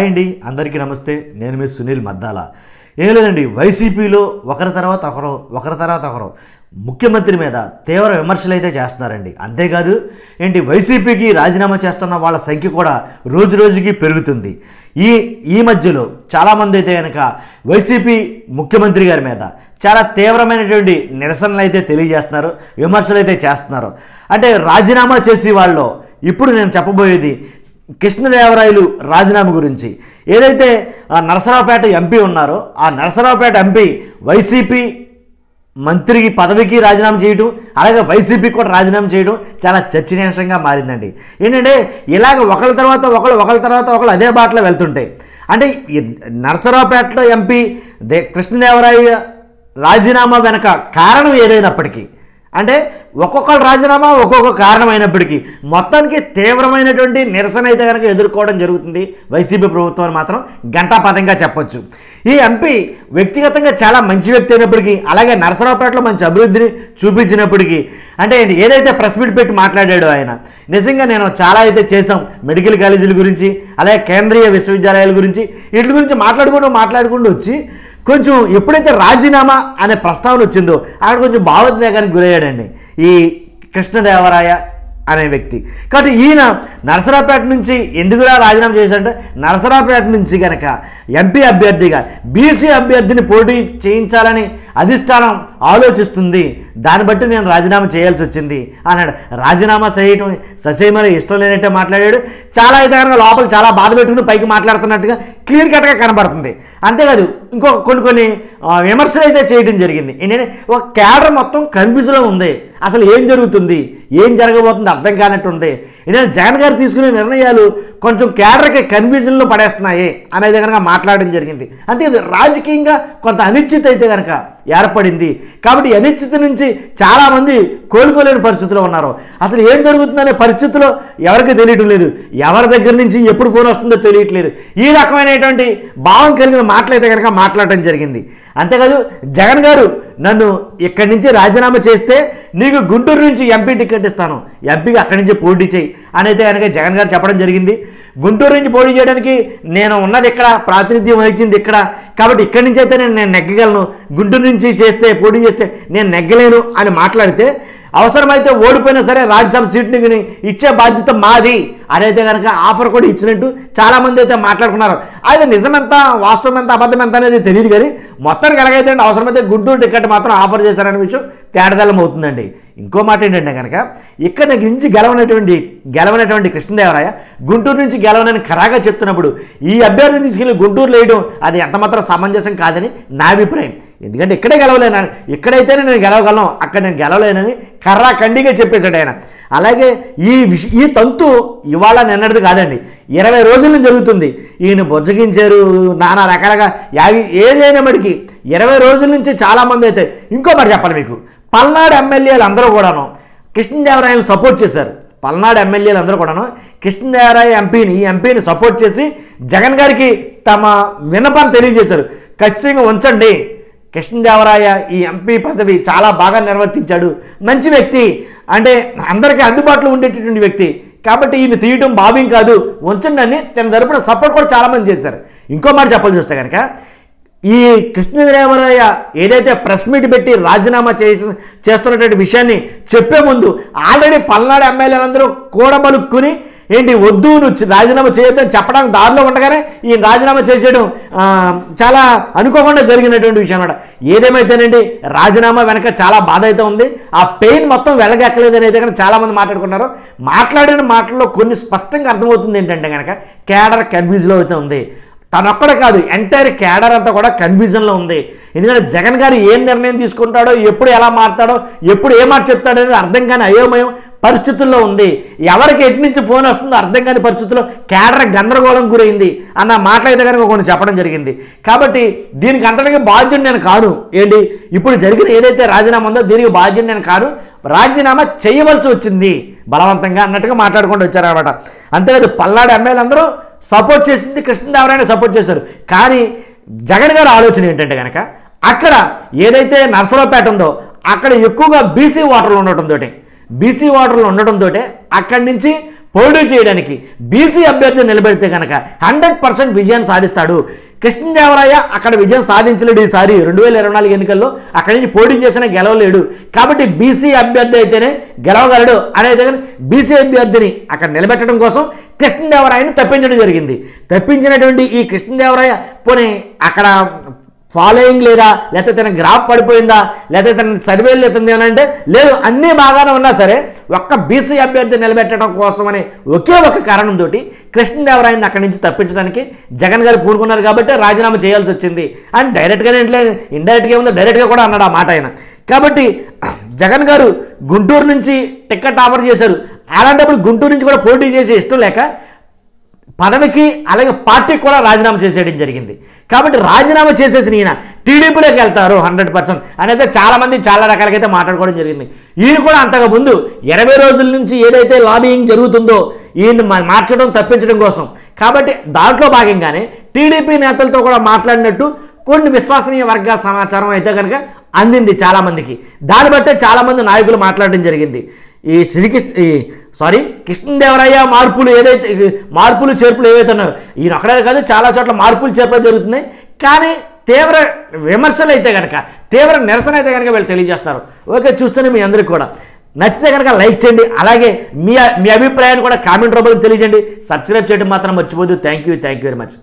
అండి అందరికీ నమస్తే. నేను మీ సునీల్ మద్దాల. ఏం లేదండి, వైసీపీలో ఒకరి తర్వాత ఒకరు ముఖ్యమంత్రి మీద తీవ్ర విమర్శలు అయితే చేస్తున్నారండి. అంతేకాదు వైసీపీకి రాజీనామా చేస్తున్న వాళ్ళ సంఖ్య కూడా రోజు రోజుకి పెరుగుతుంది. ఈ మధ్యలో చాలామంది అయితే కనుక వైసీపీ ముఖ్యమంత్రి గారి మీద చాలా తీవ్రమైనటువంటి నిరసనలు అయితే తెలియజేస్తున్నారు, విమర్శలు అయితే చేస్తున్నారు. అంటే రాజీనామా చేసి వాళ్ళు ఇప్పుడు నేను చెప్పబోయేది కృష్ణదేవరాయలు రాజీనామా గురించి. ఏదైతే నరసరావుపేట ఎంపీ ఉన్నారో ఆ నరసరావుపేట ఎంపీ వైసీపీ మంత్రికి పదవికి రాజీనామా చేయడం, అలాగే వైసీపీకి కూడా రాజీనామా చేయడం చాలా చర్చనీయాంశంగా మారిందండి. ఏంటంటే ఇలాగ ఒకళ్ళ తర్వాత ఒకళ్ళు అదే బాటలో వెళ్తుంటాయి. అంటే నరసరావుపేటలో ఎంపీ కృష్ణదేవరాయ రాజీనామా వెనక కారణం ఏదైనప్పటికీ, అంటే ఒక్కొక్కరు రాజీనామా ఒక్కొక్క కారణం అయినప్పటికీ మొత్తానికి తీవ్రమైనటువంటి నిరసన అయితే కనుక ఎదుర్కోవడం జరుగుతుంది వైసీపీ ప్రభుత్వాన్ని మాత్రం ఘంటాపథంగా చెప్పొచ్చు. ఈ ఎంపీ వ్యక్తిగతంగా చాలా మంచి వ్యక్తి అయినప్పటికీ, అలాగే నరసరావుపేటలో మంచి అభివృద్ధిని చూపించినప్పటికీ, అంటే ఏదైతే ప్రెస్ మీట్ పెట్టి మాట్లాడాడో ఆయన, నిజంగా నేను చాలా అయితే చేశాం మెడికల్ కాలేజీల గురించి, అలాగే కేంద్రీయ విశ్వవిద్యాలయాల గురించి, వీటి గురించి మాట్లాడుకుంటూ వచ్చి కొంచెం ఎప్పుడైతే రాజీనామా అనే ప్రస్తావన వచ్చిందో అక్కడ కొంచెం భావోద్వేగానికి గురయ్యాడండి ఈ కృష్ణదేవరాయ అనే వ్యక్తి. కాబట్టి ఈయన నరసరావుపేట నుంచి ఎందుకురా రాజీనామా చేశాడంటే, నరసరావుపేట నుంచి కనుక ఎంపీ అభ్యర్థిగా బీసీ అభ్యర్థిని పోటీ చేయించాలని అధిష్టానం ఆలోచిస్తుంది, దాన్ని బట్టి నేను రాజీనామా చేయాల్సి వచ్చింది అన్నాడు. రాజీనామా చేయటం ససేమని ఇష్టం లేనట్టే మాట్లాడాడు. చాలా అయితే కనుక లోపల చాలా బాధ పెట్టుకుని పైకి మాట్లాడుతున్నట్టుగా క్లియర్ కట్గా కనబడుతుంది. అంతేకాదు ఇంకొక కొన్ని విమర్శలు అయితే చేయడం జరిగింది. ఏంటంటే ఒక క్యాడర్ మొత్తం కన్ఫ్యూజ్లో ఉంది, అసలు ఏం జరుగుతుంది ఏం జరగబోతుంది అర్థం కానట్టు ఉంది. ఎందుకంటే జగన్ గారు తీసుకునే నిర్ణయాలు కొంచెం క్యాడర్కి కన్ఫ్యూజన్లో పడేస్తున్నాయి అనేది కనుక మాట్లాడడం జరిగింది. అంతేకాదు రాజకీయంగా కొంత అనిశ్చితి అయితే కనుక ఏర్పడింది. కాబట్టి అనిశ్చితి నుంచి చాలామంది కోలుకోలేని పరిస్థితిలో ఉన్నారు. అసలు ఏం జరుగుతుందనే పరిస్థితిలో ఎవరికి తెలియటం లేదు, ఎవరి దగ్గర నుంచి ఎప్పుడు ఫోన్ వస్తుందో తెలియట్లేదు. ఈ రకమైనటువంటి భావం కలిగిన మాటలైతే కనుక మాట్లాడటం జరిగింది. అంతేకాదు జగన్ గారు నన్ను ఇక్కడి నుంచి రాజీనామా చేస్తే నీకు గుంటూరు నుంచి ఎంపీ టికెట్ ఇస్తాను, ఎంపీకి అక్కడి నుంచి పోటీ చేయి అని అయితే కనుక జగన్ గారు చెప్పడం జరిగింది. గుంటూరు నుంచి పోటీ చేయడానికి నేను ఉన్నది ఇక్కడ, ప్రాతినిధ్యం వహించింది ఇక్కడ, కాబట్టి ఇక్కడి నుంచి అయితే నేను నెగ్గగలను, గుంటూరు నుంచి పోటీ చేస్తే నేను నెగ్గలేను అని మాట్లాడితే, అవసరమైతే ఓడిపోయినా సరే రాజ్యసభ సీట్ని ఇచ్చే బాధ్యత మాది అనేది కనుక ఆఫర్ కూడా ఇచ్చినట్టు చాలామంది అయితే మాట్లాడుకున్నారు. అయితే నిజమెంత వాస్తవం ఎంత అబద్ధం ఎంత అనేది తెలియదు, కానీ మొత్తానికి ఎలాగైతే అవసరమైతే గుంటూరు టికెట్ మాత్రం ఆఫర్ చేశారనే విషయం తేడదల్లం అవుతుందండి. ఇంకో మాట ఏంటంటే కనుక ఇక్కడ నుంచి గెలవనటువంటి కృష్ణదేవరాయ గుంటూరు నుంచి గెలవనని ఖరాగా చెప్తున్నప్పుడు ఈ అభ్యర్థిని తీసుకెళ్ళి గుంటూరులో వేయడం అది ఎంతమాత్రం సమంజసం కాదని నా అభిప్రాయం. ఎందుకంటే ఇక్కడే గెలవలేను, ఇక్కడైతేనే నేను గెలవగలను, అక్కడ నేను గెలవలేనని ఖండిగా చెప్పేశాడు ఆయన. అలాగే ఈ తంతు ఇవాళ నిన్నటిది కాదండి, 20 రోజుల నుంచి జరుగుతుంది. ఈయన బొజ్జగించారు నానా రకాలుగా ఏదైనా మటుకి 20 రోజుల నుంచి చాలామంది అయితే. ఇంకో మాట చెప్పాలి మీకు, పల్నాడు ఎమ్మెల్యేలు అందరూ కూడాను కృష్ణదేవరాయను సపోర్ట్ చేశారు. పల్నాడు ఎమ్మెల్యేలు అందరూ కూడాను కృష్ణదేవరాయ ఈ ఎంపీని సపోర్ట్ చేసి జగన్ గారికి తమ విన్నపాన్ని తెలియజేశారు. ఖచ్చితంగా ఉంచండి, కృష్ణదేవరాయ ఈ ఎంపీ పదవి చాలా బాగా నిర్వర్తించాడు, మంచి వ్యక్తి, అంటే అందరికీ అందుబాటులో ఉండేటటువంటి వ్యక్తి, కాబట్టి ఈయన తీయటం భావ్యం కాదు, ఉంచండి అని తన తరపున సపోర్ట్ కూడా చాలామంది చేశారు. ఇంకో మాట చెప్పాల్సి వస్తే కనుక ఈ కృష్ణదేవరాయ ఏదైతే ప్రెస్ మీట్ పెట్టి రాజీనామా చేస్తున్నటువంటి విషయాన్ని చెప్పే ముందు ఆల్రెడీ పల్నాడు ఎమ్మెల్యేలందరూ కూడబలుక్కుని వద్దు నువ్వు రాజీనామా చేయొద్దని చెప్పడానికి దారిలో ఉండగానే ఈ రాజీనామా చేసేయడం చాలా అనుకోకుండా జరిగినటువంటి విషయం అన్నమాట. ఏదేమైతేనండి రాజీనామా వెనక చాలా బాధ అయితే ఉంది, ఆ పెయిన్ మొత్తం వెళ్ళగెక్కలేదు అనేది కనుక చాలామంది మాట్లాడుకున్నారు. మాట్లాడిన మాటల్లో కొన్ని స్పష్టంగా అర్థమవుతుంది ఏంటంటే కనుక క్యాడర్ కన్ఫ్యూజ్లో అయితే ఉంది. తనొక్కడే కాదు, ఎంటైర్ క్యాడర్ అంతా కూడా కన్ఫ్యూజన్లో ఉంది. ఎందుకంటే జగన్ గారు ఏం నిర్ణయం తీసుకుంటాడో, ఎప్పుడు ఎలా మారుతాడో, ఎప్పుడు ఏ మాట చెప్తాడో అనేది అర్థం కాని అయోమయం పరిస్థితుల్లో ఉంది. ఎవరికి ఎటు నుంచి ఫోన్ వస్తుందో అర్థం కాని పరిస్థితుల్లో క్యాడర్ గందరగోళం గురైంది అన్న మాటలైతే కనుక కొన్ని చెప్పడం జరిగింది. కాబట్టి దీనికి అంతటికీ బాధ్యుడు నేను కాను. ఇప్పుడు జరిగిన ఏదైతే రాజీనామా ఉందో దీనికి బాధ్యుడు నేను కాను, రాజీనామా చేయవలసి వచ్చింది బలవంతంగా అన్నట్టుగా మాట్లాడుకుంటూ వచ్చారనమాట. అంతేకాదు పల్నాడు ఎమ్మెల్యేలు అందరూ సపోర్ట్ చేసింది కృష్ణదేవరాయని సపోర్ట్ చేశారు. కానీ జగన్ గారి ఆలోచన ఏంటంటే కనుక అక్కడ ఏదైతే నరసరావుపేట ఉందో అక్కడ ఎక్కువగా బీసీ ఓటర్లు ఉండటంతో అక్కడి నుంచి పోటీ చేయడానికి బీసీ అభ్యర్థిని నిలబెడితే కనుక 100% విజయాన్ని సాధిస్తాడు. కృష్ణదేవరాయ అక్కడ విజయం సాధించలేడు ఈసారి 2024 ఎన్నికల్లో. అక్కడి నుంచి పోటీ చేసినా గెలవలేడు. కాబట్టి బీసీ అభ్యర్థి అయితేనే గెలవగలడు అనేది కానీ బీసీ అభ్యర్థిని అక్కడ నిలబెట్టడం కోసం కృష్ణదేవరాయని తప్పించడం జరిగింది. తప్పించినటువంటి ఈ కృష్ణదేవరాయ పోనీ అక్కడ ఫాలోయింగ్ లేదా, లేకపోతే తన గ్రాఫ్ పడిపోయిందా, లేకపోతే తన సర్వేలు అవుతుంది అని అంటే లేదు, అన్నీ బాగానే ఉన్నా సరే ఒక్క బీసీ అభ్యర్థి నిలబెట్టడం కోసం అనే ఒకే ఒక కారణంతో కృష్ణదేవరాయని అక్కడి నుంచి తప్పించడానికి జగన్ గారు పూనుకున్నారు కాబట్టి రాజీనామా చేయాల్సి వచ్చింది అని డైరెక్ట్గానే ఇండైరెక్ట్గా ఉందో డైరెక్ట్గా కూడా అన్నాడు ఆ మాట ఆయన. కాబట్టి జగన్ గారు గుంటూరు నుంచి టికెట్ ఆఫర్ చేశారు. అలాంటప్పుడు గుంటూరు నుంచి కూడా పోటీ చేసే ఇష్టం లేక పదవికి అలాగే పార్టీకి కూడా రాజీనామా చేసేయడం జరిగింది. కాబట్టి రాజీనామా చేసేసిన ఈయన టీడీపీలోకి వెళ్తారు 100% అనేది చాలామంది చాలా రకాలుగా అయితే మాట్లాడుకోవడం జరిగింది. ఈయన కూడా అంతకు ముందు 20 రోజుల నుంచి ఏదైతే లాబియింగ్ జరుగుతుందో ఈయన మార్చడం తప్పించడం కోసం, కాబట్టి దాంట్లో భాగంగానే టీడీపీ నేతలతో కూడా మాట్లాడినట్టు కొన్ని విశ్వసనీయ వర్గాల సమాచారం అయితే కనుక అందింది చాలామందికి. దాన్ని బట్టే చాలామంది నాయకులు మాట్లాడడం జరిగింది. ఈ కృష్ణదేవరాయ మార్పులు చేర్పులు ఏవైతే ఉన్నాయో ఈయన ఒక్కడే కాదు, చాలా చోట్ల మార్పులు చేర్పులు జరుగుతున్నాయి. కానీ తీవ్ర విమర్శలు అయితే కనుక, తీవ్ర నిరసన అయితే కనుక వీళ్ళు తెలియజేస్తారు. ఓకే, చూస్తూనే మీ అందరికీ కూడా నచ్చితే కనుక లైక్ చేయండి. అలాగే మీ అభిప్రాయాన్ని కూడా కామెంట్ రూపంలో తెలియజేయండి. సబ్స్క్రైబ్ చేయడం మాత్రం మర్చిపోద్దు. Thank you very much.